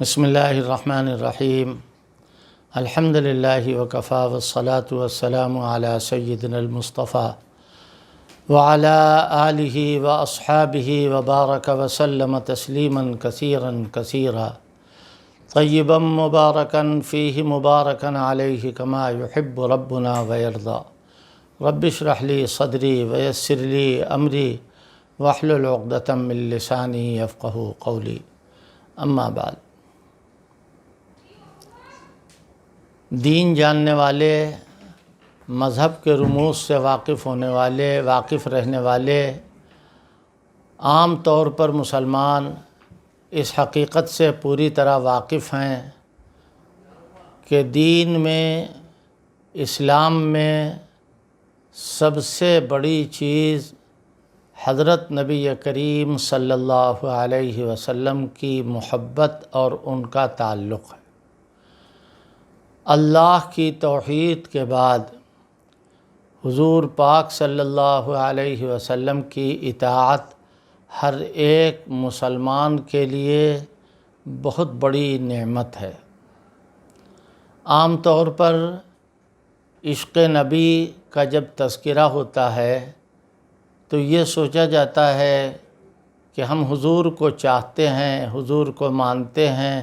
بسم اللہ الرحمن الرحیم الحمد للہ وکفا والصلاة والسلام علی سیدنا المصطفیٰ وعلی آلہ واصحابہ وبارک وسلم تسلیما کثیرا کثیرا طیبا مبارکا فیہ مبارکا علیہ کما یحب ربنا ویرضا رب اشرح لی صدری ویسر لی امری واحلل عقدۃ من لسانی یفقہوا قولی اما بعد۔ دین جاننے والے، مذہب کے رموز سے واقف ہونے والے، واقف رہنے والے، عام طور پر مسلمان اس حقیقت سے پوری طرح واقف ہیں کہ دین میں، اسلام میں سب سے بڑی چیز حضرت نبی کریم صلی اللہ علیہ وسلم کی محبت اور ان کا تعلق ہے۔ اللہ کی توحید کے بعد حضور پاک صلی اللہ علیہ وسلم کی اطاعت ہر ایک مسلمان کے لیے بہت بڑی نعمت ہے۔ عام طور پر عشق نبی کا جب تذکرہ ہوتا ہے تو یہ سوچا جاتا ہے کہ ہم حضور کو چاہتے ہیں، حضور کو مانتے ہیں،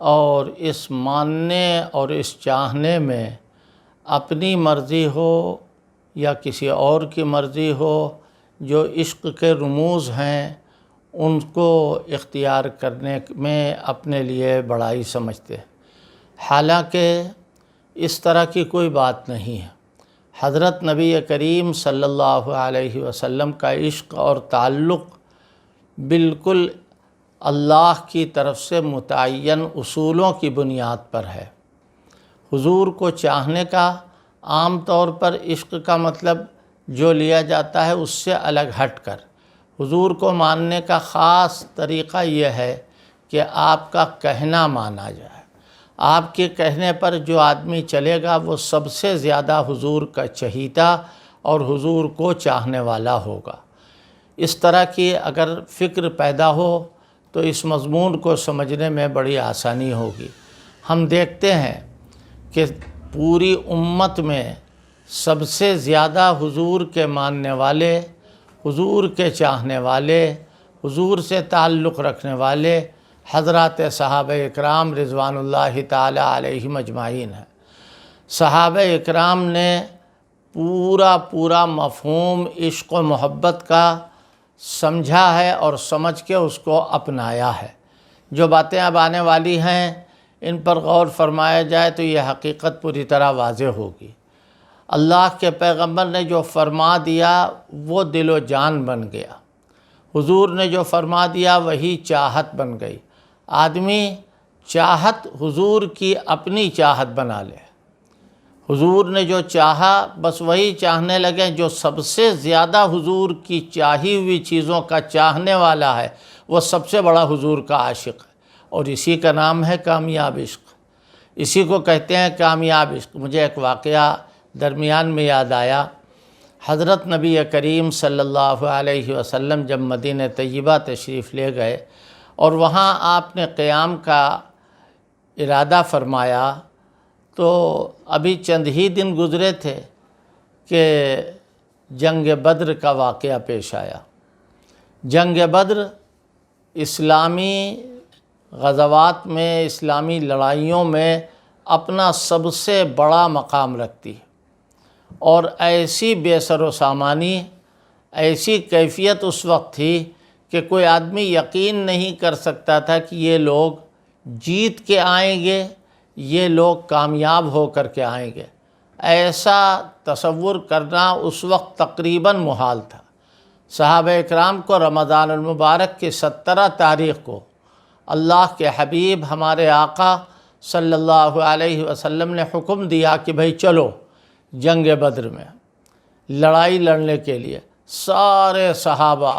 اور اس ماننے اور اس چاہنے میں اپنی مرضی ہو یا کسی اور کی مرضی ہو، جو عشق کے رموز ہیں ان کو اختیار کرنے میں اپنے لیے بڑائی سمجھتے ہیں، حالانکہ اس طرح کی کوئی بات نہیں ہے۔ حضرت نبی کریم صلی اللہ علیہ وسلم کا عشق اور تعلق بالکل اللہ کی طرف سے متعین اصولوں کی بنیاد پر ہے۔ حضور کو چاہنے کا عام طور پر عشق کا مطلب جو لیا جاتا ہے اس سے الگ ہٹ کر حضور کو ماننے کا خاص طریقہ یہ ہے کہ آپ کا کہنا مانا جائے۔ آپ کے کہنے پر جو آدمی چلے گا وہ سب سے زیادہ حضور کا چہیتا اور حضور کو چاہنے والا ہوگا۔ اس طرح کی اگر فکر پیدا ہو تو اس مضمون کو سمجھنے میں بڑی آسانی ہوگی۔ ہم دیکھتے ہیں کہ پوری امت میں سب سے زیادہ حضور کے ماننے والے، حضور کے چاہنے والے، حضور سے تعلق رکھنے والے حضرات صحابہ اکرام رضوان اللہ تعالی علیہم اجمعین ہیں۔ صحابہ اکرام نے پورا مفہوم عشق و محبت کا سمجھا ہے اور سمجھ کے اس کو اپنایا ہے۔ جو باتیں اب آنے والی ہیں ان پر غور فرمایا جائے تو یہ حقیقت پوری طرح واضح ہوگی۔ اللہ کے پیغمبر نے جو فرما دیا وہ دل و جان بن گیا، حضور نے جو فرما دیا وہی چاہت بن گئی۔ آدمی چاہت حضور کی اپنی چاہت بنا لے، حضور نے جو چاہا بس وہی چاہنے لگے۔ جو سب سے زیادہ حضور کی چاہی ہوئی چیزوں کا چاہنے والا ہے وہ سب سے بڑا حضور کا عاشق ہے، اور اسی کا نام ہے کامیاب عشق، اسی کو کہتے ہیں کامیاب عشق۔ مجھے ایک واقعہ درمیان میں یاد آیا۔ حضرت نبی کریم صلی اللہ علیہ وسلم جب مدینہ طیبہ تشریف لے گئے اور وہاں آپ نے قیام کا ارادہ فرمایا تو ابھی چند ہی دن گزرے تھے کہ جنگ بدر کا واقعہ پیش آیا۔ جنگ بدر اسلامی غزوات میں، اسلامی لڑائیوں میں اپنا سب سے بڑا مقام رکھتی ہے، اور ایسی بے سر و سامانی، ایسی کیفیت اس وقت تھی کہ کوئی آدمی یقین نہیں کر سکتا تھا کہ یہ لوگ جیت کے آئیں گے، یہ لوگ کامیاب ہو کر کے آئیں گے۔ ایسا تصور کرنا اس وقت تقریباً محال تھا۔ صحابہ اکرام کو رمضان المبارک کی 17 تاریخ کو اللہ کے حبیب ہمارے آقا صلی اللہ علیہ وسلم نے حکم دیا کہ بھئی چلو جنگ بدر میں لڑائی لڑنے کے لیے۔ سارے صحابہ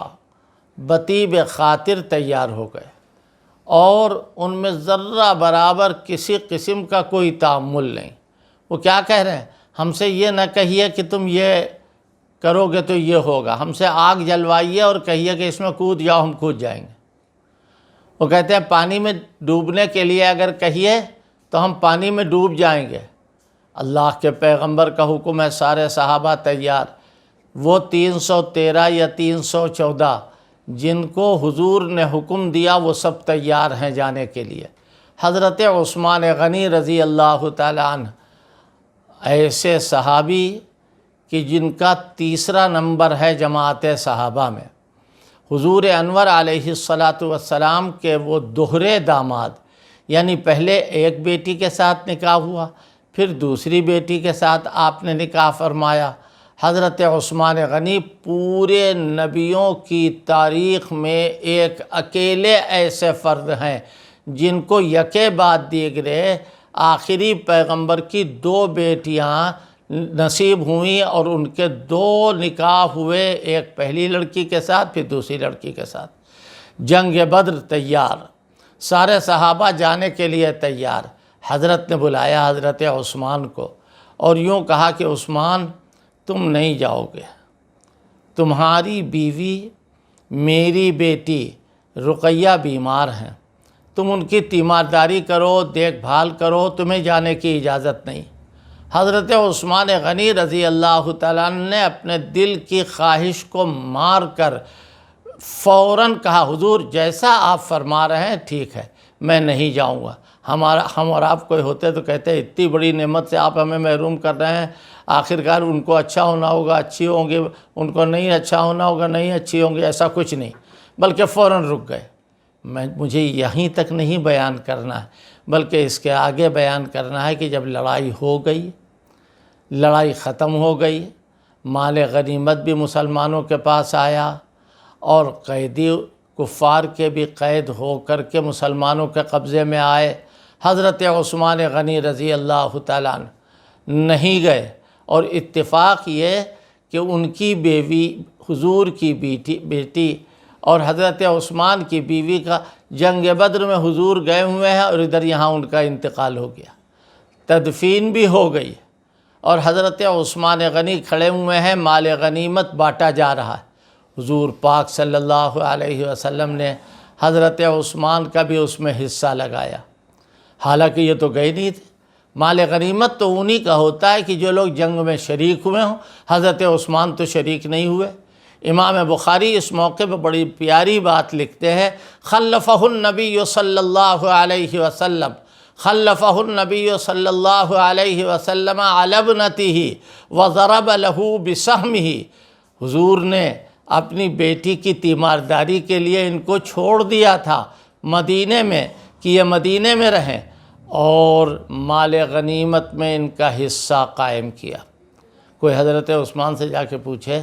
بطیب خاطر تیار ہو گئے، اور ان میں ذرہ برابر کسی قسم کا کوئی تأمل نہیں۔ وہ کیا کہہ رہے ہیں؟ ہم سے یہ نہ کہیے کہ تم یہ کرو گے تو یہ ہوگا، ہم سے آگ جلوائیے اور کہیے کہ اس میں کود جاؤ، ہم کود جائیں گے۔ وہ کہتے ہیں پانی میں ڈوبنے کے لیے اگر کہیے تو ہم پانی میں ڈوب جائیں گے۔ اللہ کے پیغمبر کا حکم ہے، سارے صحابہ تیار۔ وہ 313 یا 314 جن کو حضور نے حکم دیا وہ سب تیار ہیں جانے کے لیے۔ حضرت عثمان غنی رضی اللہ تعالیٰ عنہ ایسے صحابی کہ جن کا تیسرا نمبر ہے جماعت صحابہ میں، حضور انور علیہ الصلاۃ کے وہ دوہرے داماد، یعنی پہلے ایک بیٹی کے ساتھ نکاح ہوا، پھر دوسری بیٹی کے ساتھ آپ نے نکاح فرمایا۔ حضرت عثمان غنی پورے نبیوں کی تاریخ میں ایک اکیلے ایسے فرد ہیں جن کو یکے بعد دیگرے آخری پیغمبر کی 2 بیٹیاں نصیب ہوئیں اور ان کے 2 نکاح ہوئے، ایک پہلی لڑکی کے ساتھ پھر دوسری لڑکی کے ساتھ۔ جنگ بدر تیار، سارے صحابہ جانے کے لیے تیار۔ حضرت نے بلایا حضرت عثمان کو اور یوں کہا کہ عثمان تم نہیں جاؤ گے، تمہاری بیوی میری بیٹی رقیہ بیمار ہیں، تم ان کی تیمارداری کرو، دیکھ بھال کرو، تمہیں جانے کی اجازت نہیں۔ حضرت عثمان غنی رضی اللہ تعالیٰ عنہ نے اپنے دل کی خواہش کو مار کر فوراً کہا حضور جیسا آپ فرما رہے ہیں ٹھیک ہے، میں نہیں جاؤں گا۔ ہم اور آپ کوئی ہوتے تو کہتے اتنی بڑی نعمت سے آپ ہمیں محروم کر رہے ہیں، آخرکار ان کو اچھا ہونا ہوگا اچھی ہوں گی، ان کو نہیں اچھا ہونا ہوگا نہیں اچھی ہوں گی، ایسا کچھ نہیں، بلکہ فوراً رک گئے۔ مجھے یہیں تک نہیں بیان کرنا ہے بلکہ اس کے آگے بیان کرنا ہے کہ جب لڑائی ہو گئی، لڑائی ختم ہو گئی، مال غنیمت بھی مسلمانوں کے پاس آیا اور قیدی کفار کے بھی قید ہو کر کے مسلمانوں کے قبضے میں آئے، حضرت عثمان غنی رضی اللہ تعالیٰ عنہ نہیں گئے، اور اتفاق یہ کہ ان کی بیوی حضور کی بیٹی اور حضرت عثمان کی بیوی کا جنگ بدر میں حضور گئے ہوئے ہیں اور ادھر یہاں ان کا انتقال ہو گیا، تدفین بھی ہو گئی، اور حضرت عثمان غنی کھڑے ہوئے ہیں، مال غنیمت بانٹا جا رہا ہے۔ حضور پاک صلی اللہ علیہ وسلم نے حضرت عثمان کا بھی اس میں حصہ لگایا، حالانکہ یہ تو گئے نہیں تھے۔ مال غنیمت تو انہی کا ہوتا ہے کہ جو لوگ جنگ میں شریک ہوئے ہوں، حضرت عثمان تو شریک نہیں ہوئے۔ امام بخاری اس موقع پہ بڑی پیاری بات لکھتے ہیں، خلفہ النبی صلی اللہ علیہ وسلم، خلفہ النبی صلی اللہ علیہ وسلم علی ابنتہ وضرب لہ بسہمہ، حضور نے اپنی بیٹی کی تیمارداری کے لیے ان کو چھوڑ دیا تھا مدینے میں کہ یہ مدینے میں رہیں، اور مال غنیمت میں ان کا حصہ قائم کیا۔ کوئی حضرت عثمان سے جا کے پوچھے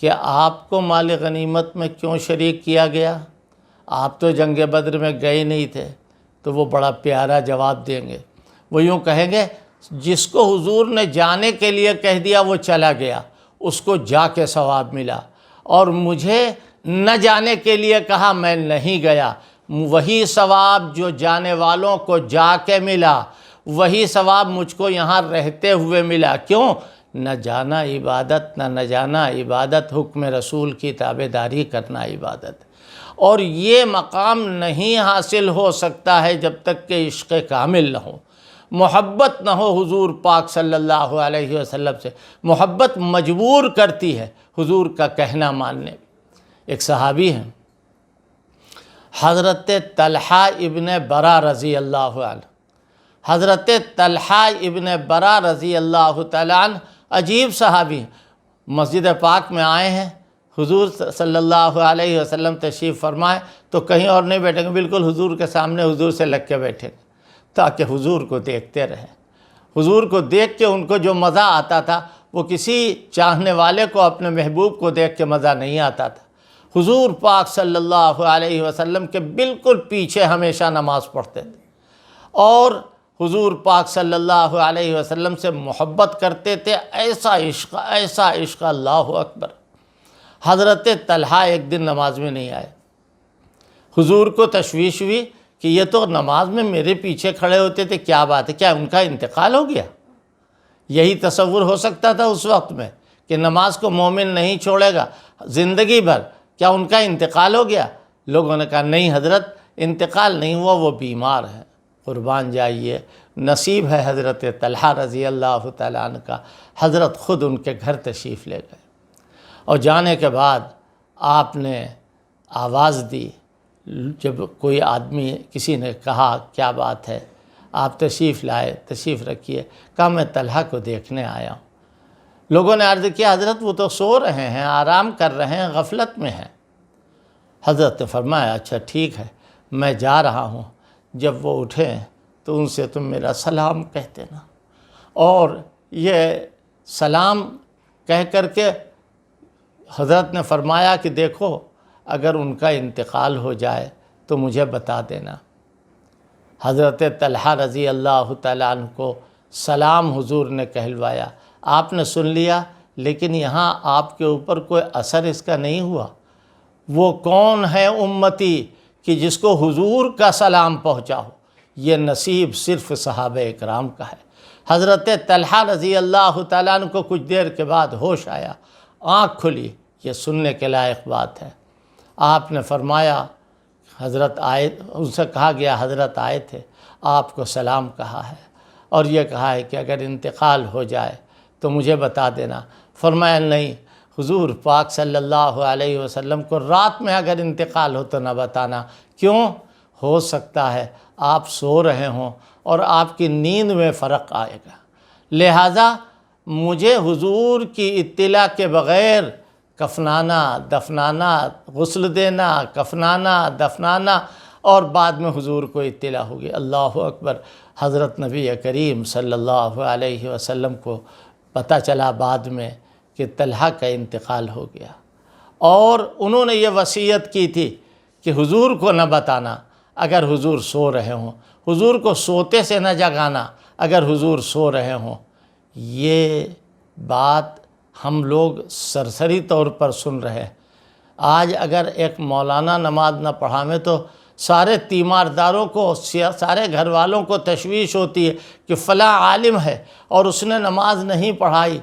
کہ آپ کو مال غنیمت میں کیوں شریک کیا گیا، آپ تو جنگ بدر میں گئے نہیں تھے، تو وہ بڑا پیارا جواب دیں گے، وہ یوں کہیں گے جس کو حضور نے جانے کے لیے کہہ دیا وہ چلا گیا، اس کو جا کے ثواب ملا، اور مجھے نہ جانے کے لیے کہا میں نہیں گیا، وہی ثواب جو جانے والوں کو جا کے ملا وہی ثواب مجھ کو یہاں رہتے ہوئے ملا۔ کیوں؟ نہ جانا عبادت، نہ جانا عبادت، حکم رسول کی تابعداری کرنا عبادت، اور یہ مقام نہیں حاصل ہو سکتا ہے جب تک کہ عشق کامل نہ ہو، محبت نہ ہو حضور پاک صلی اللہ علیہ وسلم سے۔ محبت مجبور کرتی ہے حضور کا کہنا ماننے۔ ایک صحابی ہیں حضرت طلحہ ابن برا رضی اللہ عنہ، حضرت طلحہ ابن برا رضی اللہ تعالیٰ عنہ عجیب صحابی ہیں، مسجد پاک میں آئے ہیں، حضور صلی اللہ علیہ وسلم تشریف فرمائے تو کہیں اور نہیں بیٹھیں گے، بالکل حضور کے سامنے حضور سے لگ کے بیٹھیں گے تاکہ حضور کو دیکھتے رہیں۔ حضور کو دیکھ کے ان کو جو مزہ آتا تھا وہ کسی چاہنے والے کو اپنے محبوب کو دیکھ کے مزہ نہیں آتا تھا۔ حضور پاک صلی اللہ علیہ وسلم کے بالکل پیچھے ہمیشہ نماز پڑھتے تھے، اور حضور پاک صلی اللہ علیہ وسلم سے محبت کرتے تھے، ایسا عشق، اللہ اکبر۔ حضرت طلحہ ایک دن نماز میں نہیں آئے، حضور کو تشویش ہوئی کہ یہ تو نماز میں میرے پیچھے کھڑے ہوتے تھے، کیا بات ہے، کیا ان کا انتقال ہو گیا؟ یہی تصور ہو سکتا تھا اس وقت میں کہ نماز کو مومن نہیں چھوڑے گا زندگی بھر، کیا ان کا انتقال ہو گیا؟ لوگوں نے کہا نہیں حضرت، انتقال نہیں ہوا، وہ بیمار ہے، قربان جائیے۔ نصیب ہے حضرت طلحہ رضی اللہ تعالیٰ عنہ کا، حضرت خود ان کے گھر تشریف لے گئے، اور جانے کے بعد آپ نے آواز دی۔ جب کوئی آدمی، کسی نے کہا کیا بات ہے، آپ تشریف لائے، تشریف رکھیے، کہا میں طلحہ کو دیکھنے آیا ہوں۔ لوگوں نے عرض کیا حضرت وہ تو سو رہے ہیں، آرام کر رہے ہیں، غفلت میں ہیں۔ حضرت نے فرمایا اچھا ٹھیک ہے، میں جا رہا ہوں، جب وہ اٹھیں تو ان سے تم میرا سلام کہہ دینا۔ اور یہ سلام کہہ کر کے حضرت نے فرمایا کہ دیکھو اگر ان کا انتقال ہو جائے تو مجھے بتا دینا۔ حضرت طلحہ رضی اللہ تعالیٰ عنہ کو سلام حضور نے کہلوایا، آپ نے سن لیا، لیکن یہاں آپ کے اوپر کوئی اثر اس کا نہیں ہوا۔ وہ کون ہے امتی کہ جس کو حضور کا سلام پہنچا ہو؟ یہ نصیب صرف صحابہ اکرام کا ہے۔ حضرت طلحہ رضی اللہ تعالیٰ عنہ کو کچھ دیر کے بعد ہوش آیا، آنکھ کھلی، یہ سننے کے لائق بات ہے۔ آپ نے فرمایا حضرت آئے، ان سے کہا گیا حضرت آئے تھے، آپ کو سلام کہا ہے اور یہ کہا ہے کہ اگر انتقال ہو جائے تو مجھے بتا دینا۔ فرمایا نہیں، حضور پاک صلی اللہ علیہ وسلم کو رات میں اگر انتقال ہو تو نہ بتانا۔ کیوں؟ ہو سکتا ہے آپ سو رہے ہوں اور آپ کی نیند میں فرق آئے گا، لہٰذا مجھے حضور کی اطلاع کے بغیر کفنانا، دفنانا، غسل دینا، کفنانا، دفنانا، اور بعد میں حضور کو اطلاع ہوگی۔ اللہ اکبر۔ حضرت نبی کریم صلی اللہ علیہ وسلم کو پتہ چلا بعد میں کہ طلحہ کا انتقال ہو گیا، اور انہوں نے یہ وصیت کی تھی کہ حضور کو نہ بتانا اگر حضور سو رہے ہوں، حضور کو سوتے سے نہ جگانا اگر حضور سو رہے ہوں۔ یہ بات ہم لوگ سرسری طور پر سن رہے ہیں۔ آج اگر ایک مولانا نماز نہ پڑھاویں تو سارے تیمارداروں کو، سارے گھر والوں کو تشویش ہوتی ہے کہ فلاں عالم ہے اور اس نے نماز نہیں پڑھائی،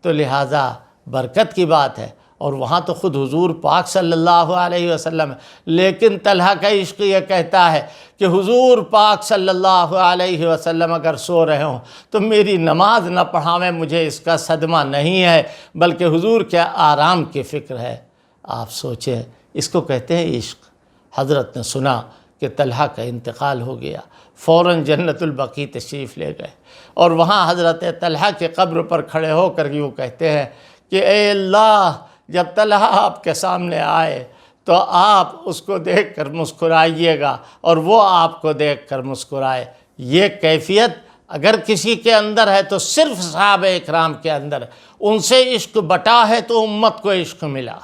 تو لہٰذا برکت کی بات ہے، اور وہاں تو خود حضور پاک صلی اللہ علیہ وسلم ہے۔ لیکن طلحہ کا عشق یہ کہتا ہے کہ حضور پاک صلی اللہ علیہ وسلم اگر سو رہے ہوں تو میری نماز نہ پڑھاویں، مجھے اس کا صدمہ نہیں ہے، بلکہ حضور کے آرام کی فکر ہے۔ آپ سوچیں، اس کو کہتے ہیں عشق۔ حضرت نے سنا کہ طلحہ کا انتقال ہو گیا، فوراً جنت البقیع تشریف لے گئے، اور وہاں حضرت طلحہ کے قبر پر کھڑے ہو کر وہ کہتے ہیں کہ اے اللہ، جب طلحہ آپ کے سامنے آئے تو آپ اس کو دیکھ کر مسکرائیے گا اور وہ آپ کو دیکھ کر مسکرائے۔ یہ کیفیت اگر کسی کے اندر ہے تو صرف صحابہ اکرام کے اندر ہے۔ ان سے عشق بٹا ہے تو امت کو عشق ملا،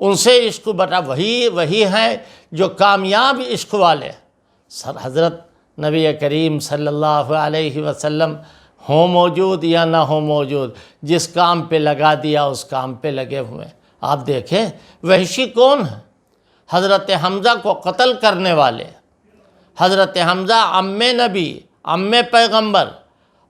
ان سے عشق بٹا، وہی ہیں جو کامیاب عشق والے۔ حضرت نبی کریم صلی اللہ علیہ وسلم ہوں موجود یا نہ ہوں موجود، جس کام پہ لگا دیا اس کام پہ لگے ہوئے۔ آپ دیکھیں وحشی کون ہے؟ حضرت حمزہ کو قتل کرنے والے، حضرت حمزہ عم نبی، عم پیغمبر،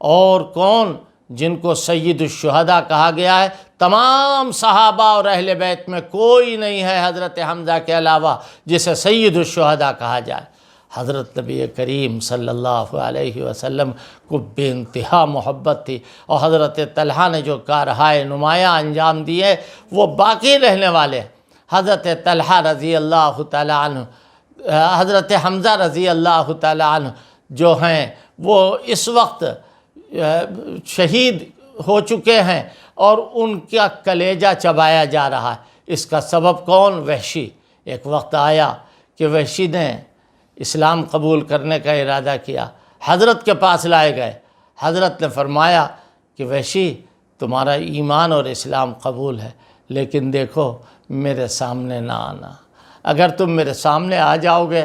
اور کون؟ جن کو سید الشہداء کہا گیا ہے۔ تمام صحابہ اور اہل بیت میں کوئی نہیں ہے حضرت حمزہ کے علاوہ جسے سید الشہداء کہا جائے۔ حضرت نبی کریم صلی اللہ علیہ وسلم کو بے انتہا محبت تھی، اور حضرت طلحہ نے جو کارہائے نمایاں انجام دیے وہ باقی رہنے والے۔ حضرت طلحہ رضی اللہ تعالیٰ عنہ، حضرت حمزہ رضی اللہ تعالیٰ عنہ جو ہیں وہ اس وقت شہید ہو چکے ہیں، اور ان کا کلیجہ چبایا جا رہا ہے۔ اس کا سبب کون؟ وحشی۔ ایک وقت آیا کہ وحشی نے اسلام قبول کرنے کا ارادہ کیا، حضرت کے پاس لائے گئے۔ حضرت نے فرمایا کہ وحشی تمہارا ایمان اور اسلام قبول ہے، لیکن دیکھو میرے سامنے نہ آنا۔ اگر تم میرے سامنے آ جاؤ گے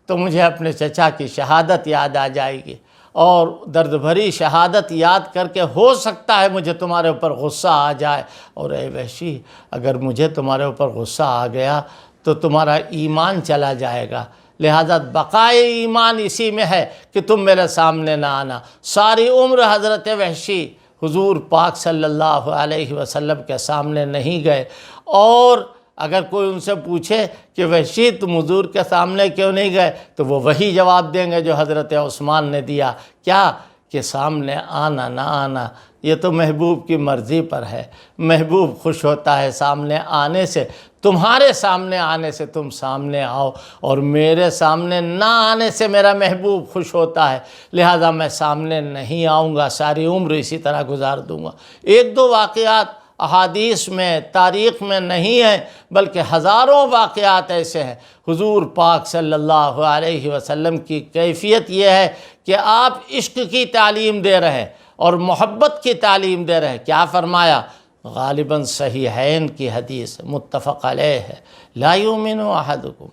تو مجھے اپنے چچا کی شہادت یاد آ جائے گی، اور درد بھری شہادت یاد کر کے ہو سکتا ہے مجھے تمہارے اوپر غصہ آ جائے، اور اے وحشی اگر مجھے تمہارے اوپر غصہ آ گیا تو تمہارا ایمان چلا جائے گا، لہذا بقائے ایمان اسی میں ہے کہ تم میرے سامنے نہ آنا۔ ساری عمر حضرت وحشی حضور پاک صلی اللہ علیہ وسلم کے سامنے نہیں گئے، اور اگر کوئی ان سے پوچھے کہ وحشی تم حضور کے سامنے کیوں نہیں گئے، تو وہ وہی جواب دیں گے جو حضرت عثمان نے دیا، کیا کہ سامنے آنا نہ آنا یہ تو محبوب کی مرضی پر ہے، محبوب خوش ہوتا ہے سامنے آنے سے، تمہارے سامنے آنے سے تم سامنے آؤ، اور میرے سامنے نہ آنے سے میرا محبوب خوش ہوتا ہے، لہذا میں سامنے نہیں آؤں گا، ساری عمر اسی طرح گزار دوں گا۔ ایک دو واقعات احادیث میں، تاریخ میں نہیں ہیں، بلکہ ہزاروں واقعات ایسے ہیں۔ حضور پاک صلی اللہ علیہ وسلم کی کیفیت یہ ہے کہ آپ عشق کی تعلیم دے رہے ہیں اور محبت کی تعلیم دے رہے ہیں۔ کیا فرمایا؟ غالباً صحیحین کی حدیث متفق علیہ ہے، لا یؤمن احدکم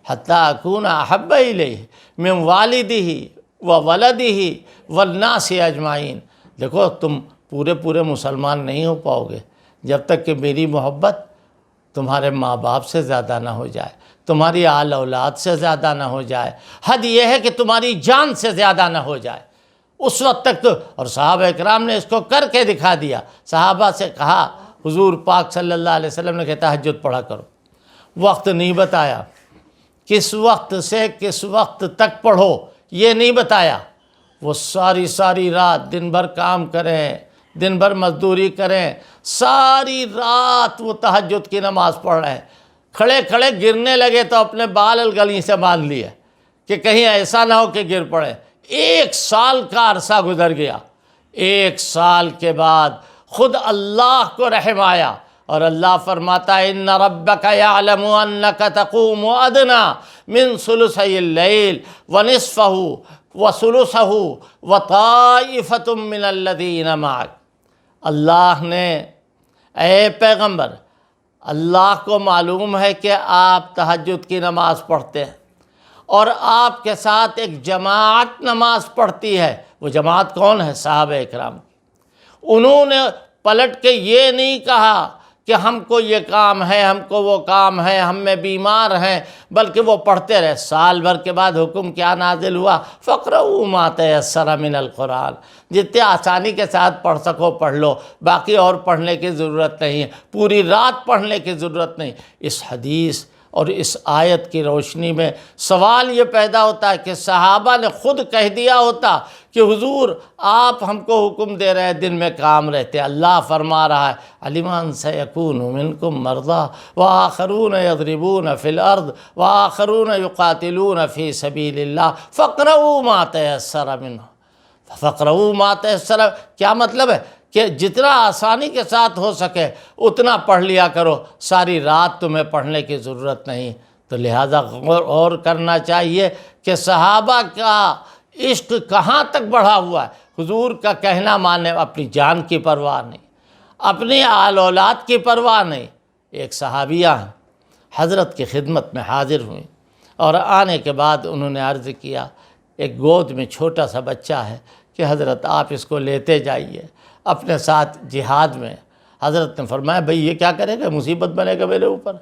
حتی اکون احب الیہ من والدہ وولدہ والناس اجمعین۔ دیکھو تم پورے مسلمان نہیں ہو پاؤ گے جب تک کہ میری محبت تمہارے ماں باپ سے زیادہ نہ ہو جائے، تمہاری آل اولاد سے زیادہ نہ ہو جائے، حد یہ ہے کہ تمہاری جان سے زیادہ نہ ہو جائے، اس وقت تک تو۔ اور صحابہ اکرام نے اس کو کر کے دکھا دیا۔ صحابہ سے کہا، حضور پاک صلی اللہ علیہ وسلم نے کہا تہجد پڑھا کرو، وقت نہیں بتایا، کس وقت سے کس وقت تک پڑھو یہ نہیں بتایا۔ وہ ساری رات دن بھر کام کریں، دن بھر مزدوری کریں، ساری رات وہ تہجد کی نماز پڑھ رہے ہیں، کھڑے کھڑے گرنے لگے تو اپنے بال الگلی سے باندھ لیے کہ کہیں ایسا نہ ہو کہ گر پڑے۔ 1 سال کا عرصہ گزر گیا۔ 1 سال کے بعد خود اللہ کو رحم آیا اور اللہ فرماتا ہے ان ربک یعلم انک تقوم ادنی من ثلثی اللیل ونصفہ وثلثہ وطائفۃ من الذین معک۔ اللہ نے، اے پیغمبر، اللہ کو معلوم ہے کہ آپ تہجد کی نماز پڑھتے ہیں اور آپ کے ساتھ ایک جماعت نماز پڑھتی ہے۔ وہ جماعت کون ہے؟ صحابہ اکرام۔ انہوں نے پلٹ کے یہ نہیں کہا کہ ہم کو یہ کام ہے، ہم کو وہ کام ہے، ہم میں بیمار ہیں، بلکہ وہ پڑھتے رہے۔ سال بھر کے بعد حکم کیا نازل ہوا؟ فَاقْرَؤُوا مَا تَيَسَّرَ مِنَ الْقُرْآنِ، جتنے آسانی کے ساتھ پڑھ سکو پڑھ لو، باقی اور پڑھنے کی ضرورت نہیں ہے، پوری رات پڑھنے کی ضرورت نہیں۔ اس حدیث اور اس آیت کی روشنی میں سوال یہ پیدا ہوتا ہے کہ صحابہ نے خود کہہ دیا ہوتا کہ حضور آپ ہم کو حکم دے رہے ہیں، دن میں کام رہتے، اللہ فرما رہا ہے عَلِمَ أَن سَيَكُونُ مِنْكُمْ مَرْضَىٰ وَآخَرُونَ يَضْرِبُونَ فِي الْأَرْضِ وَآخَرُونَ يُقَاتِلُونَ فِي سَبِيلِ اللَّهِ فَاقْرَؤُوا مَا تَيَسَّرَ مِنْهُ۔ فَاقْرَؤُوا مَا تَيَسَّرَ کیا مطلب ہے؟ کہ جتنا آسانی کے ساتھ ہو سکے اتنا پڑھ لیا کرو، ساری رات تمہیں پڑھنے کی ضرورت نہیں۔ تو لہٰذا غور کرنا چاہیے کہ صحابہ کا عشق کہاں تک بڑھا ہوا ہے۔ حضور کا کہنا مانے، اپنی جان کی پرواہ نہیں، اپنی آل اولاد کی پرواہ نہیں۔ ایک صحابیہ ہیں، حضرت کی خدمت میں حاضر ہوئیں اور آنے کے بعد انہوں نے عرض کیا، ایک گود میں چھوٹا سا بچہ ہے کہ حضرت آپ اس کو لیتے جائیے اپنے ساتھ جہاد میں۔ حضرت نے فرمایا بھئی یہ کیا کرے گا، مصیبت بنے گا میرے اوپر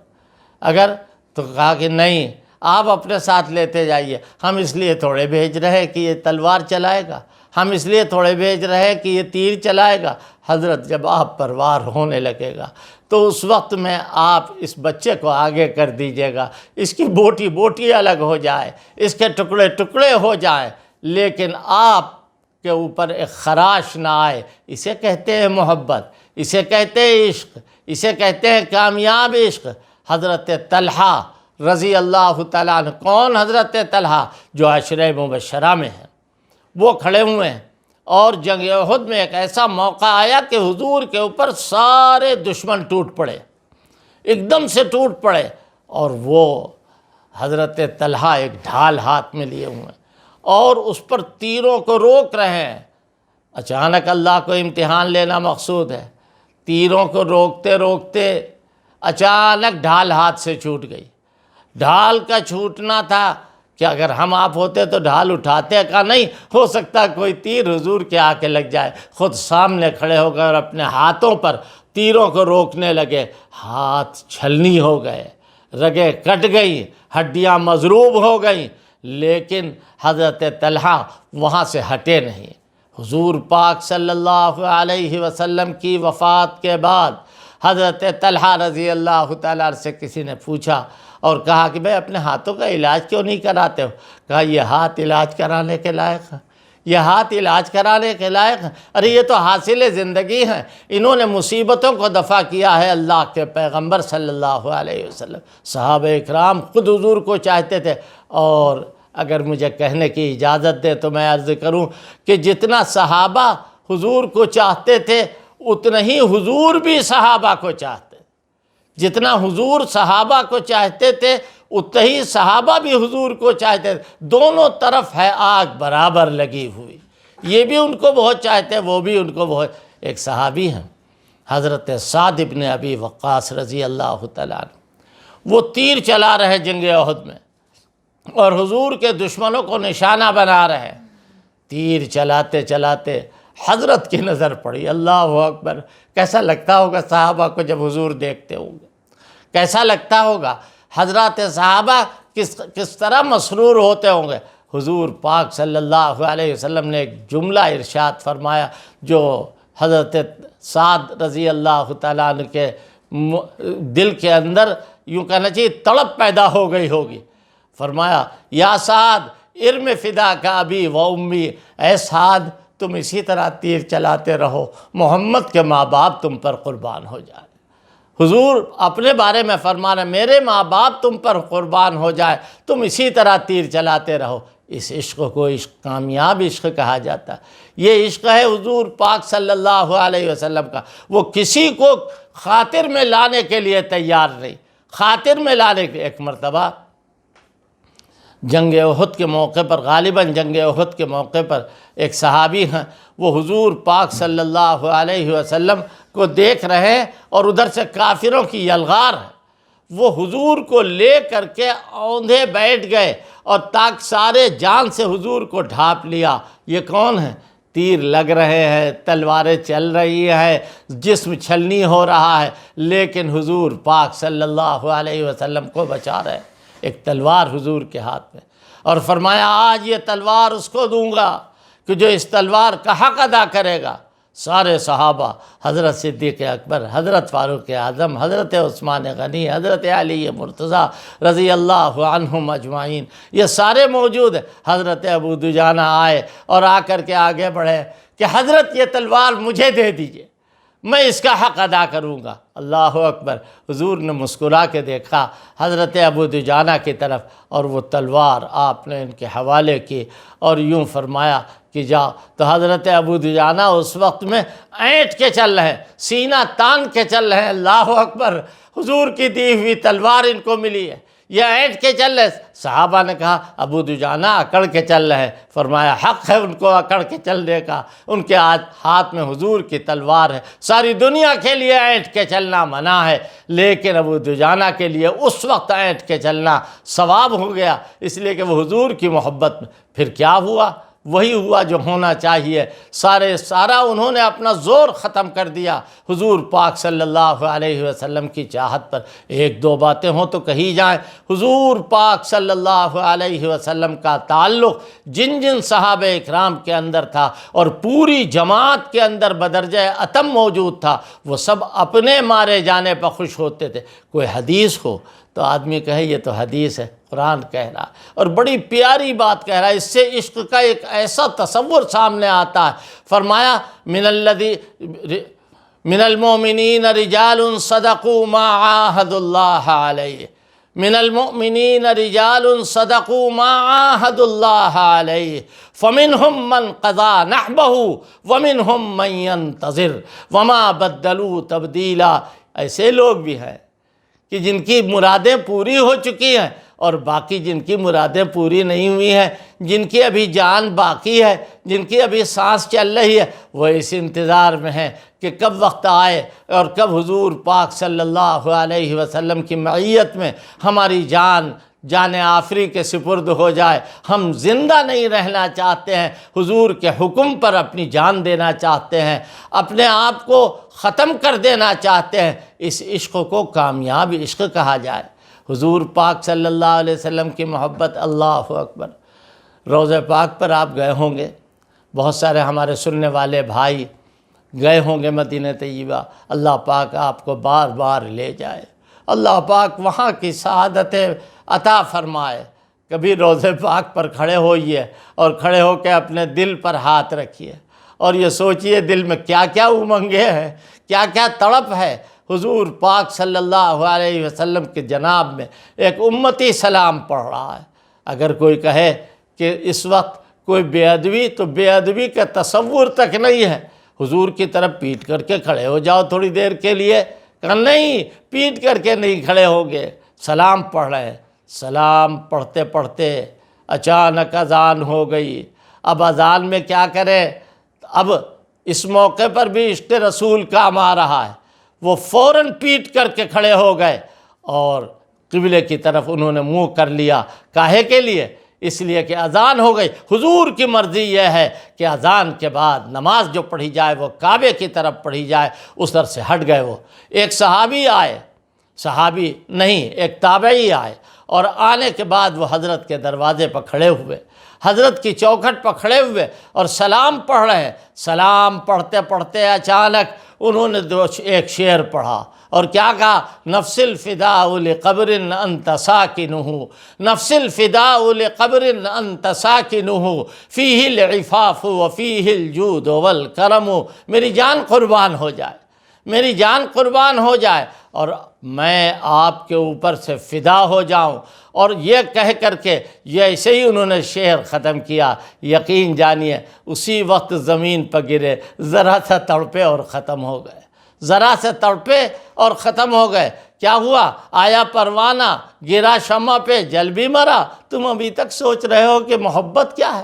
اگر؟ تو کہا کہ نہیں، آپ اپنے ساتھ لیتے جائیے، ہم اس لیے تھوڑے بھیج رہے کہ یہ تلوار چلائے گا، ہم اس لیے تھوڑے بھیج رہے کہ یہ تیر چلائے گا۔ حضرت جب آپ پر وار ہونے لگے گا تو اس وقت میں آپ اس بچے کو آگے کر دیجیے گا، اس کی بوٹی بوٹی الگ ہو جائے، اس کے ٹکڑے ٹکڑے ہو جائیں، لیکن آپ کے اوپر ایک خراش نہ آئے۔ اسے کہتے ہیں محبت، اسے کہتے ہیں عشق، اسے کہتے ہیں کامیاب عشق۔ حضرت طلحہ رضی اللہ تعالیٰ عنہ، کون حضرت طلحہ؟ جو عشرہ مبشرہ میں ہیں، وہ کھڑے ہوئے ہیں اور جنگ احد میں ایک ایسا موقع آیا کہ حضور کے اوپر سارے دشمن ٹوٹ پڑے، ایک دم سے ٹوٹ پڑے، اور وہ حضرت طلحہ ایک ڈھال ہاتھ میں لیے ہوئے ہیں اور اس پر تیروں کو روک رہے ہیں۔ اچانک اللہ کو امتحان لینا مقصود ہے، تیروں کو روکتے روکتے اچانک ڈھال ہاتھ سے چھوٹ گئی۔ ڈھال کا چھوٹنا تھا کہ اگر ہم آپ ہوتے تو ڈھال اٹھاتے کا نہیں، ہو سکتا کوئی تیر حضور کے آ کے لگ جائے، خود سامنے کھڑے ہو گئے اور اپنے ہاتھوں پر تیروں کو روکنے لگے۔ ہاتھ چھلنی ہو گئے، رگیں کٹ گئی، ہڈیاں مضروب ہو گئیں، لیکن حضرت طلحہ وہاں سے ہٹے نہیں۔ حضور پاک صلی اللہ علیہ وسلم کی وفات کے بعد حضرت طلحہ رضی اللہ تعالیٰ سے کسی نے پوچھا اور کہا کہ بھئی اپنے ہاتھوں کا علاج کیوں نہیں کراتے ہو؟ کہا یہ ہاتھ علاج کرانے کے لائق ہے، یہ ہاتھ علاج کرانے کے لائق ہیں؟ ارے یہ تو حاصل زندگی ہیں، انہوں نے مصیبتوں کو دفع کیا ہے اللہ کے پیغمبر صلی اللہ علیہ وسلم۔ صحابہ اکرام خود حضور کو چاہتے تھے، اور اگر مجھے کہنے کی اجازت دے تو میں عرض کروں کہ جتنا صحابہ حضور کو چاہتے تھے اتنا ہی حضور بھی صحابہ کو چاہتے، جتنا حضور صحابہ کو چاہتے تھے اتنا ہی صحابہ بھی حضور کو چاہتے تھے، دونوں طرف ہے آگ برابر لگی ہوئی، یہ بھی ان کو بہت چاہتے وہ بھی ان کو بہت۔ ایک صحابی ہیں حضرت سعد بن ابی وقاص رضی اللہ تعالیٰ عنہ، وہ تیر چلا رہے جنگ احد میں اور حضور کے دشمنوں کو نشانہ بنا رہے، تیر چلاتے چلاتے حضرت کی نظر پڑی، اللہ اکبر، کیسا لگتا ہوگا صحابہ کو جب حضور دیکھتے ہوں گے، کیسا لگتا ہوگا، حضرات صحابہ کس طرح مسرور ہوتے ہوں گے۔ حضور پاک صلی اللہ علیہ وسلم نے ایک جملہ ارشاد فرمایا جو حضرت سعد رضی اللہ تعالیٰ عنہ کے دل کے اندر یوں کہنا چاہیے تڑپ پیدا ہو گئی ہوگی۔ فرمایا یا سعد ارم فدا کا ابی و امی، اے سعد تم اسی طرح تیر چلاتے رہو، محمد کے ماں باپ تم پر قربان ہو جائے۔ حضور اپنے بارے میں فرما رہے میرے ماں باپ تم پر قربان ہو جائے، تم اسی طرح تیر چلاتے رہو۔ اس عشق کو عشق کامیاب عشق کہا جاتا ہے۔ یہ عشق ہے حضور پاک صلی اللہ علیہ وسلم کا، وہ کسی کو خاطر میں لانے کے لیے تیار نہیں، خاطر میں لانے کے۔ ایک مرتبہ جنگ احد کے موقع پر، غالباً جنگ احد کے موقع پر ایک صحابی ہیں، وہ حضور پاک صلی اللہ علیہ وسلم کو دیکھ رہے ہیں اور ادھر سے کافروں کی یلغار ہے، وہ حضور کو لے کر کے اوندھے بیٹھ گئے اور تاک سارے جان سے حضور کو ڈھانپ لیا۔ یہ کون ہیں؟ تیر لگ رہے ہیں، تلواریں چل رہی ہیں، جسم چھلنی ہو رہا ہے، لیکن حضور پاک صلی اللہ علیہ وسلم کو بچا رہے ہیں۔ ایک تلوار حضور کے ہاتھ میں، اور فرمایا آج یہ تلوار اس کو دوں گا کہ جو اس تلوار کا حق ادا کرے گا۔ سارے صحابہ، حضرت صدیق اکبر، حضرت فاروق اعظم، حضرت عثمان غنی، حضرت علی مرتضیٰ رضی اللہ عنہم اجمعین، یہ سارے موجود ہیں۔ حضرت ابو دجانہ آئے اور آ کر کے آگے بڑھے کہ حضرت یہ تلوار مجھے دے دیجئے، میں اس کا حق ادا کروں گا۔ اللہ اکبر، حضور نے مسکرا کے دیکھا حضرت ابو دجانہ کی طرف اور وہ تلوار آپ نے ان کے حوالے کی اور یوں فرمایا کہ جاؤ۔ تو حضرت ابو دجانہ اس وقت میں اینٹ کے چل رہے ہیں، سینہ تان کے چل رہے ہیں۔ اللہ اکبر، حضور کی دی ہوئی تلوار ان کو ملی ہے، یہ اینٹ کے چل رہے۔ صحابہ نے کہا ابو دجانہ اکڑ کے چل رہے ہیں۔ فرمایا حق ہے ان کو اکڑ کے چلنے کا، ان کے ہاتھ میں حضور کی تلوار ہے۔ ساری دنیا کے لیے اینٹ کے چلنا منع ہے، لیکن ابو دجانہ کے لیے اس وقت اینٹ کے چلنا ثواب ہو گیا، اس لیے کہ وہ حضور کی محبت میں۔ پھر کیا ہوا؟ وہی ہوا جو ہونا چاہیے، سارا انہوں نے اپنا زور ختم کر دیا حضور پاک صلی اللہ علیہ وسلم کی چاہت پر۔ ایک دو باتیں ہوں تو کہی جائیں، حضور پاک صلی اللہ علیہ وسلم کا تعلق جن جن صحابہ اکرام کے اندر تھا اور پوری جماعت کے اندر بدرجہ اتم موجود تھا، وہ سب اپنے مارے جانے پر خوش ہوتے تھے۔ کوئی حدیث ہو تو آدمی کہے یہ تو حدیث ہے، قرآن کہہ رہا اور بڑی پیاری بات کہہ رہا ہے، اس سے عشق کا ایک ایسا تصور سامنے آتا ہے۔ فرمایا من المؤمنین رجال صدقوا ما عاہدوا اللہ علیہ، من المؤمنین رجال صدقوا ما عاہدوا اللہ علیہ، فمنہم من قضى نحبہ ومنہم من ينتظر وما بدلوا تبدیلا۔ ایسے لوگ بھی ہیں کہ جن کی مرادیں پوری ہو چکی ہیں اور باقی جن کی مرادیں پوری نہیں ہوئی ہیں، جن کی ابھی جان باقی ہے، جن کی ابھی سانس چل رہی ہے، وہ اس انتظار میں ہیں کہ کب وقت آئے اور کب حضور پاک صلی اللہ علیہ وسلم کی معیت میں ہماری جان آفری کے سپرد ہو جائے۔ ہم زندہ نہیں رہنا چاہتے ہیں، حضور کے حکم پر اپنی جان دینا چاہتے ہیں، اپنے آپ کو ختم کر دینا چاہتے ہیں۔ اس عشق کو کامیاب عشق کہا جائے۔ حضور پاک صلی اللہ علیہ وسلم کی محبت، اللہ اکبر۔ روضہ پاک پر آپ گئے ہوں گے، بہت سارے ہمارے سننے والے بھائی گئے ہوں گے مدینہ طیبہ، اللہ پاک آپ کو بار بار لے جائے، اللہ پاک وہاں کی سعادتیں عطا فرمائے۔ کبھی روضہ پاک پر کھڑے ہوئیے اور کھڑے ہو کے اپنے دل پر ہاتھ رکھیے اور یہ سوچئے دل میں کیا کیا امنگیں ہیں، کیا کیا تڑپ ہے۔ حضور پاک صلی اللہ علیہ وسلم کے جناب میں ایک امتی سلام پڑھ رہا ہے۔ اگر کوئی کہے کہ اس وقت کوئی بے ادبی، تو بے ادبی کا تصور تک نہیں ہے۔ حضور کی طرف پیٹ کر کے کھڑے ہو جاؤ تھوڑی دیر کے لیے، کہا نہیں، پیٹ کر کے نہیں کھڑے ہوگے، سلام پڑھ رہے ہیں۔ سلام پڑھتے پڑھتے اچانک اذان ہو گئی۔ اب اذان میں کیا کریں؟ اب اس موقع پر بھی عشق رسول کام آ رہا ہے۔ وہ فوراً پیٹ کر کے کھڑے ہو گئے اور قبلے کی طرف انہوں نے منہ کر لیا۔ کاہے کے لیے؟ اس لیے کہ اذان ہو گئی۔ حضور کی مرضی یہ ہے کہ اذان کے بعد نماز جو پڑھی جائے وہ کعبے کی طرف پڑھی جائے۔ اس طرف سے ہٹ گئے وہ۔ ایک صحابی آئے، صحابی نہیں ایک تابعی آئے، اور آنے کے بعد وہ حضرت کے دروازے پر کھڑے ہوئے، حضرت کی چوکھٹ پر کھڑے ہوئے اور سلام پڑھ رہے ہیں۔ سلام پڑھتے پڑھتے اچانک انہوں نے ایک شعر پڑھا اور کیا کہا؟ نفس الفداء لقبر انت ساکنہ، نفس الفداء لقبر انت ساکنہ، فیہ العفاف وفیہ الجود والکرم۔ میری جان قربان ہو جائے، میری جان قربان ہو جائے اور میں آپ کے اوپر سے فدا ہو جاؤں۔ اور یہ کہہ کر کے یہ ایسے ہی انہوں نے شعر ختم کیا، یقین جانیے اسی وقت زمین پر گرے، ذرا سا تڑپے اور ختم ہو گئے، ذرا سے تڑپے اور ختم ہو گئے۔ کیا ہوا؟ آیا پروانہ، گرا شمع پہ، جل بھی مرا۔ تم ابھی تک سوچ رہے ہو کہ محبت کیا ہے؟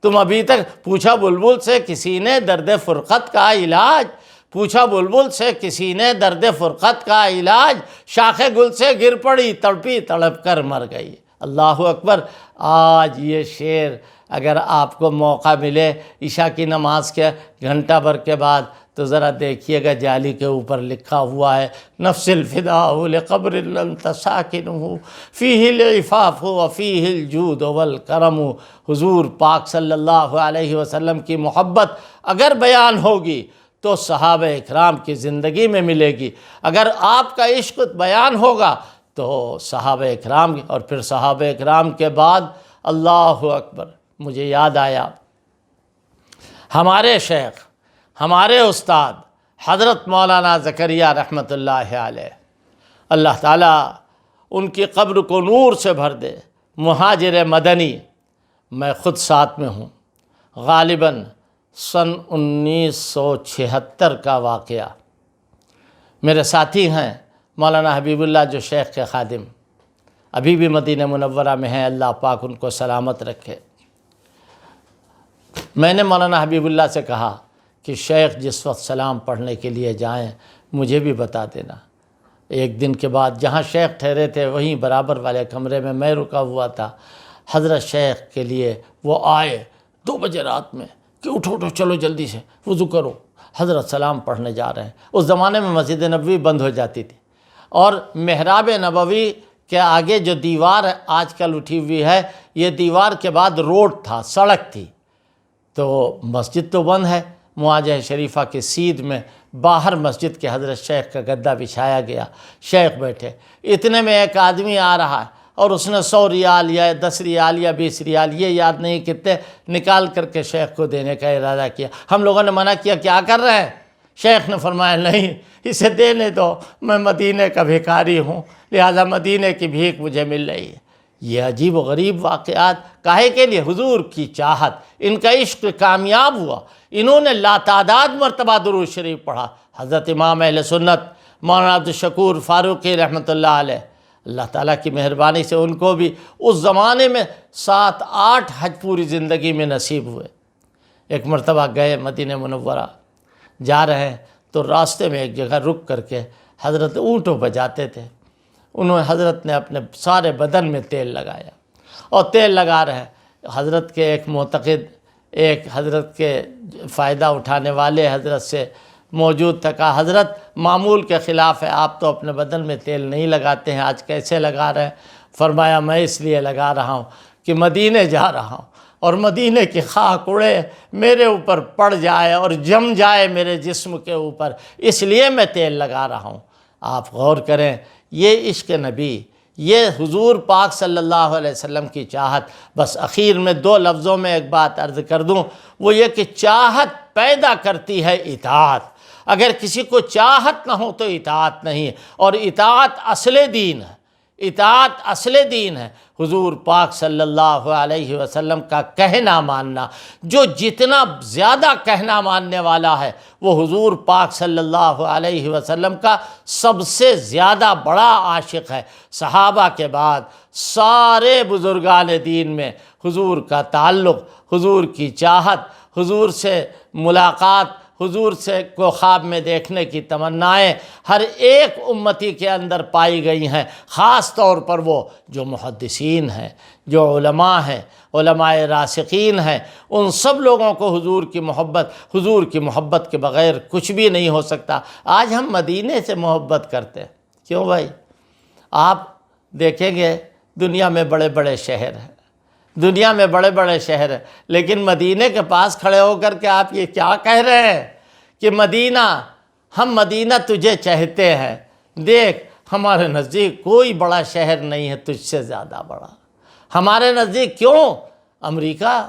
تم ابھی تک پوچھا بلبل سے کسی نے درد فرقت کا علاج، پوچھا بلبل سے کسی نے درد فرقت کا علاج، شاخ گل سے گر پڑی، تڑپی تڑپ کر مر گئی۔ اللہ اکبر۔ آج یہ شعر اگر آپ کو موقع ملے عشاء کی نماز کے گھنٹہ بھر کے بعد تو ذرا دیکھیے گا، جالی کے اوپر لکھا ہوا ہے نفس الفداء لقبر انت ساکنہ، فیہ العفاف وفیہ الجود والکرم۔ حضور پاک صلی اللہ علیہ وسلم کی محبت اگر بیان ہوگی تو صحابہ اکرام کی زندگی میں ملے گی۔ اگر آپ کا عشق بیان ہوگا تو صحابہ اکرام کی، اور پھر صحابہ اکرام کے بعد اللہ اکبر، مجھے یاد آیا ہمارے شیخ، ہمارے استاد حضرت مولانا زکریہ رحمۃ اللہ علیہ، اللہ تعالیٰ ان کی قبر کو نور سے بھر دے، مہاجر مدنی۔ میں خود ساتھ میں ہوں، غالباً سن 1976 کا واقعہ۔ میرے ساتھی ہیں مولانا حبیب اللہ جو شیخ کے خادم ابھی بھی مدینہ منورہ میں ہیں، اللہ پاک ان کو سلامت رکھے۔ میں نے مولانا حبیب اللہ سے کہا کہ شیخ جس وقت سلام پڑھنے کے لیے جائیں مجھے بھی بتا دینا۔ ایک دن کے بعد جہاں شیخ ٹھہرے تھے وہیں برابر والے کمرے میں میں رکا ہوا تھا۔ حضرت شیخ کے لیے وہ آئے 2 بجے رات میں کہ اٹھو اٹھو چلو جلدی سے وضو کرو، حضرت سلام پڑھنے جا رہے ہیں۔ اس زمانے میں مسجد نبوی بند ہو جاتی تھی اور محراب نبوی کے آگے جو دیوار آج کل اٹھی ہوئی ہے، یہ دیوار کے بعد روڈ تھا، سڑک تھی، تو مسجد تو بند ہے۔ مواجہ شریفہ کے سیدھ میں باہر مسجد کے حضرت شیخ کا گدہ بچھایا گیا، شیخ بیٹھے۔ اتنے میں ایک آدمی آ رہا ہے اور اس نے 100 ریال یا 10 ریال یا 20 ریال، یہ یاد نہیں کتنے، نکال کر کے شیخ کو دینے کا ارادہ کیا۔ ہم لوگوں نے منع کیا، کیا کر رہے ہیں؟ شیخ نے فرمایا نہیں، اسے دینے دو، میں مدینے کا بھیکاری ہوں، لہذا مدینے کی بھیک مجھے مل رہی ہے۔ یہ عجیب و غریب واقعات کاہے کے لیے؟ حضور کی چاہت، ان کا عشق کامیاب ہوا، انہوں نے لاتعداد مرتبہ درود شریف پڑھا۔ حضرت امام اہل سنت مولانا عبدالشکور فاروقی رحمۃ اللہ علیہ، اللہ تعالیٰ کی مہربانی سے ان کو بھی اس زمانے میں 7-8 حج پوری زندگی میں نصیب ہوئے۔ ایک مرتبہ گئے مدینہ منورہ، جا رہے ہیں تو راستے میں ایک جگہ رک کر کے حضرت اونٹوں پہ جاتے تھے، حضرت نے اپنے سارے بدن میں تیل لگایا اور تیل لگا رہے ہیں۔ حضرت کے ایک معتقد، ایک حضرت کے فائدہ اٹھانے والے حضرت سے موجود تھا، کہا حضرت معمول کے خلاف ہے، آپ تو اپنے بدن میں تیل نہیں لگاتے ہیں، آج کیسے لگا رہے ہیں؟ فرمایا میں اس لیے لگا رہا ہوں کہ مدینے جا رہا ہوں، اور مدینے کی خاک اڑے میرے اوپر پڑ جائے اور جم جائے میرے جسم کے اوپر، اس لیے میں تیل لگا رہا ہوں۔ آپ غور کریں، یہ عشق نبی، یہ حضور پاک صلی اللہ علیہ وسلم کی چاہت۔ بس اخیر میں 2 لفظوں میں ایک بات عرض کر دوں، وہ یہ کہ چاہت پیدا کرتی ہے اطاعت۔ اگر کسی کو چاہت نہ ہو تو اطاعت نہیں، اور اطاعت اصل دین ہے، اطاعت اصل دین ہے۔ حضور پاک صلی اللہ علیہ وسلم کا کہنا ماننا، جو جتنا زیادہ کہنا ماننے والا ہے وہ حضور پاک صلی اللہ علیہ وسلم کا سب سے زیادہ بڑا عاشق ہے۔ صحابہ کے بعد سارے بزرگان دین میں حضور کا تعلق، حضور کی چاہت، حضور سے ملاقات، حضور سے کو خواب میں دیکھنے کی تمنائیں ہر ایک امتی کے اندر پائی گئی ہیں۔ خاص طور پر وہ جو محدثین ہیں، جو علماء ہیں، علماء راسخین ہیں، ان سب لوگوں کو حضور کی محبت کے بغیر کچھ بھی نہیں ہو سکتا۔ آج ہم مدینے سے محبت کرتے ہیں، کیوں بھائی؟ آپ دیکھیں گے دنیا میں بڑے بڑے شہر ہیں، دنیا میں بڑے بڑے شہر ہیں، لیکن مدینے کے پاس کھڑے ہو کر کے آپ یہ کیا کہہ رہے ہیں کہ مدینہ، ہم مدینہ تجھے چاہتے ہیں، دیکھ ہمارے نزدیک کوئی بڑا شہر نہیں ہے تجھ سے زیادہ بڑا۔ ہمارے نزدیک کیوں؟ امریکہ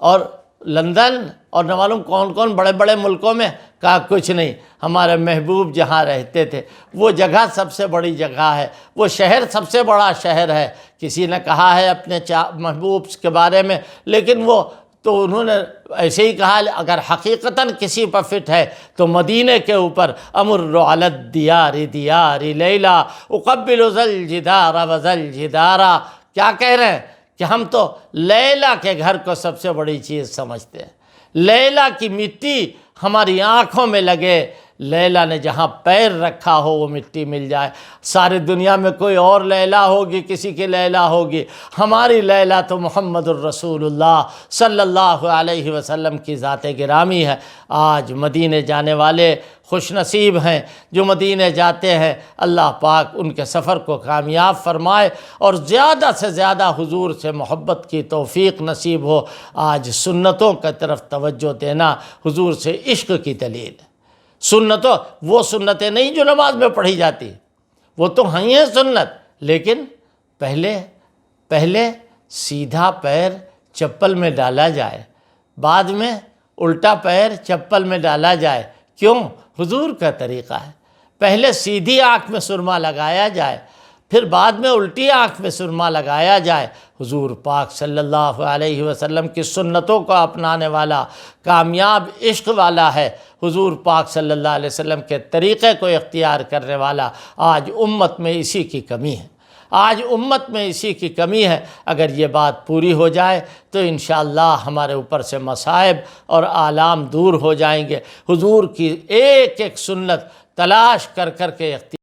اور لندن اور نہ معلوم کون کون بڑے بڑے ملکوں میں، کہا کچھ نہیں، ہمارے محبوب جہاں رہتے تھے وہ جگہ سب سے بڑی جگہ ہے، وہ شہر سب سے بڑا شہر ہے۔ کسی نے کہا ہے اپنے محبوب کے بارے میں، لیکن وہ تو انہوں نے ایسے ہی کہا، اگر حقیقتاً کسی پر فٹ ہے تو مدینے کے اوپر امر علی الدیار دیار لیلا اقبل ذا الجدار و ذا الجدارا، کیا کہہ رہے ہیں کہ ہم تو لیلا کے گھر کو سب سے بڑی چیز سمجھتے ہیں۔ لیلا کی مٹی ہماری آنکھوں میں لگے، لیلا نے جہاں پیر رکھا ہو وہ مٹی مل جائے۔ ساری دنیا میں کوئی اور لیلا ہوگی، کسی کی لیلا ہوگی، ہماری لیلا تو محمد الرسول اللہ صلی اللہ علیہ وسلم کی ذات گرامی ہے۔ آج مدینے جانے والے خوش نصیب ہیں جو مدینے جاتے ہیں، اللہ پاک ان کے سفر کو کامیاب فرمائے اور زیادہ سے زیادہ حضور سے محبت کی توفیق نصیب ہو۔ آج سنتوں کی طرف توجہ دینا حضور سے عشق کی دلیل ہے۔ سنتوں، وہ سنتیں نہیں جو نماز میں پڑھی جاتی، وہ تو ہیں سنت، لیکن پہلے سیدھا پیر چپل میں ڈالا جائے، بعد میں الٹا پیر چپل میں ڈالا جائے۔ کیوں؟ حضور کا طریقہ ہے۔ پہلے سیدھی آنکھ میں سرما لگایا جائے، پھر بعد میں الٹی آنکھ میں سرما لگایا جائے۔ حضور پاک صلی اللہ علیہ وسلم کی سنتوں کو اپنانے والا کامیاب عشق والا ہے۔ حضور پاک صلی اللہ علیہ وسلم کے طریقے کو اختیار کرنے والا۔ آج امت میں اسی کی کمی ہے، آج امت میں اسی کی کمی ہے۔ اگر یہ بات پوری ہو جائے تو انشاءاللہ ہمارے اوپر سے مصائب اور آلام دور ہو جائیں گے۔ حضور کی ایک ایک سنت تلاش کر کر کے اختیار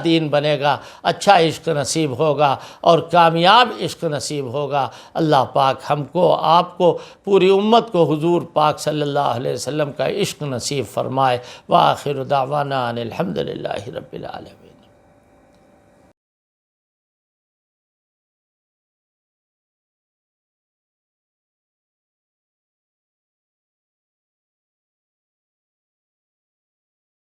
دین بنے گا، اچھا عشق نصیب ہوگا اور کامیاب عشق نصیب ہوگا۔ اللہ پاک ہم کو، آپ کو، پوری امت کو حضور پاک صلی اللہ علیہ وسلم کا عشق نصیب فرمائے۔ وآخر دعوانا ان الحمد للہ رب العالمین۔